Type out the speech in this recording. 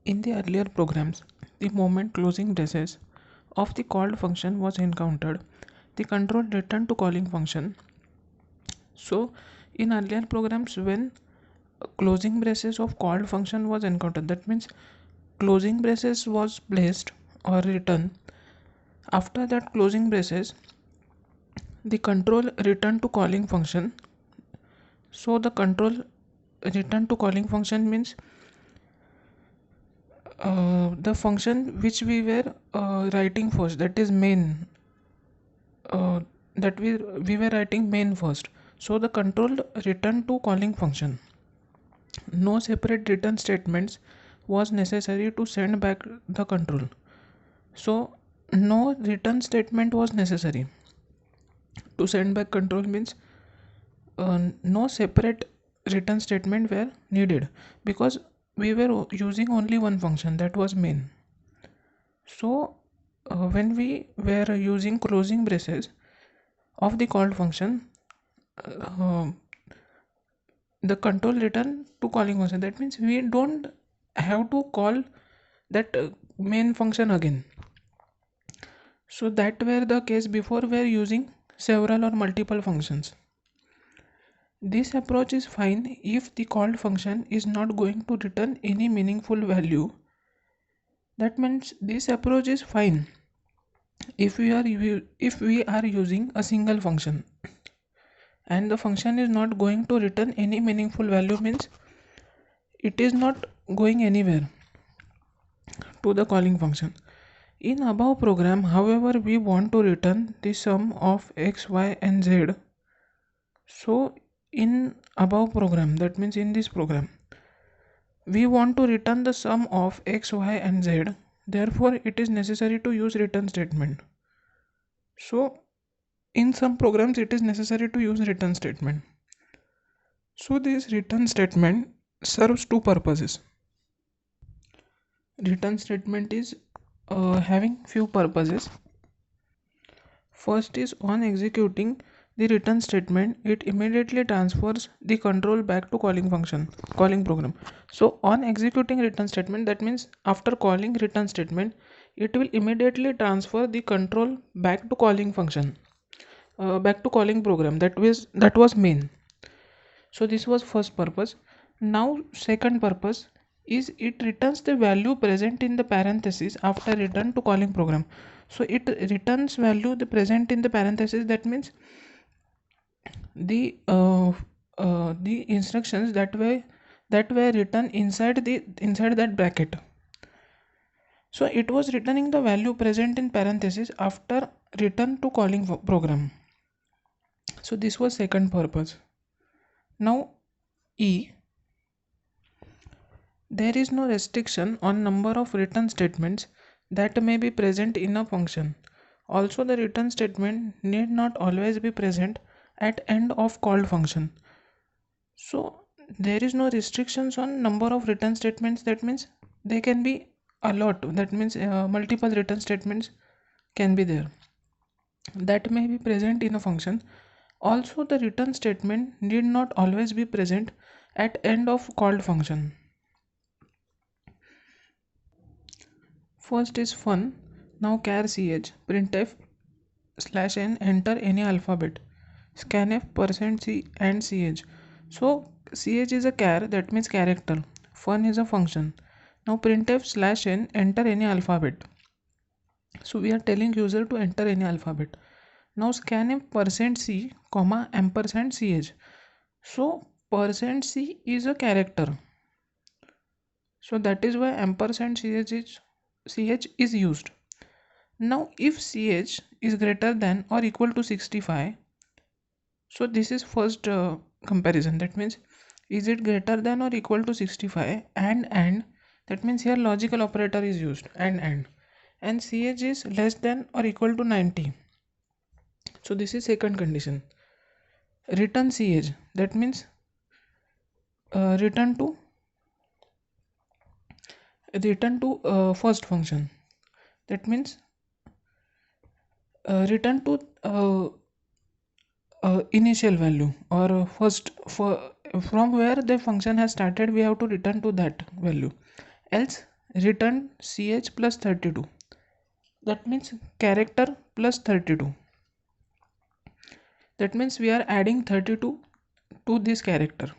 In the earlier programs, the moment closing braces of the called function was encountered, the control returned to calling function. So, in earlier programs, when closing braces of called function was encountered, that means closing braces was placed or written. After that closing braces, the control returned to calling function. So the control return to calling function means the function which we were writing first, that is main, uh, that we were writing main first. So the control return to calling function. No separate return statements was necessary to send back the control. So no return statement was necessary to send back control means no separate return statement were needed because we were using only one function, that was main. So when we were using closing braces of the called function, uh, the control return to calling function, that means we don't have to call that main function again. So that were the case before we are using several or multiple functions. This approach is fine if the called function is not going to return any meaningful value. That means this approach is fine if we are using a single function and the function is not going to return any meaningful value, means it is not going anywhere to the calling function. In above program, however, we want to return the sum of x, y and z. So in above program, that means in this program, we want to return the sum of x, y and z. Therefore it is necessary to use return statement. So in some programs it is necessary to use return statement. So this return statement serves two purposes. Return statement is having few purposes. First is, on executing the return statement, it immediately transfers the control back to calling program. So on executing return statement, that means after calling return statement, it will immediately transfer the control back to calling function, back to calling program, that was main. So this was first purpose. Now second purpose is, it returns the value present in the parenthesis after return to calling program. So it returns value the present in the parenthesis, that means the instructions that were written inside that bracket. So it was returning the value present in parenthesis after return to calling program. So this was second purpose. Now E, there is no restriction on number of return statements that may be present in a function. Also, the return statement need not always be present at end of called function. So there is no restrictions on number of return statements, that means they can be a lot, that means multiple return statements can be there that may be present in a function. Also, the return statement need not always be present at end of called function. First is fun. Now char ch, printf /n, enter any alphabet, scanf %c and ch. So ch is a char, that means character. Fun is a function. Now printf /n, enter any alphabet. So we are telling user to enter any alphabet. Now scanf %c, comma &ch. So %c is a character. So that is why &ch is used. Now if ch is greater than or equal to 65, so this is first comparison, that means is it greater than or equal to 65, and that means here logical operator is used, and ch is less than or equal to 90. So this is second condition. Return ch, that means return to first function, that means return to initial value, or first from where the function has started, we have to return to that value. Else return ch plus 32. That means character plus 32. That means we are adding 32 to this character.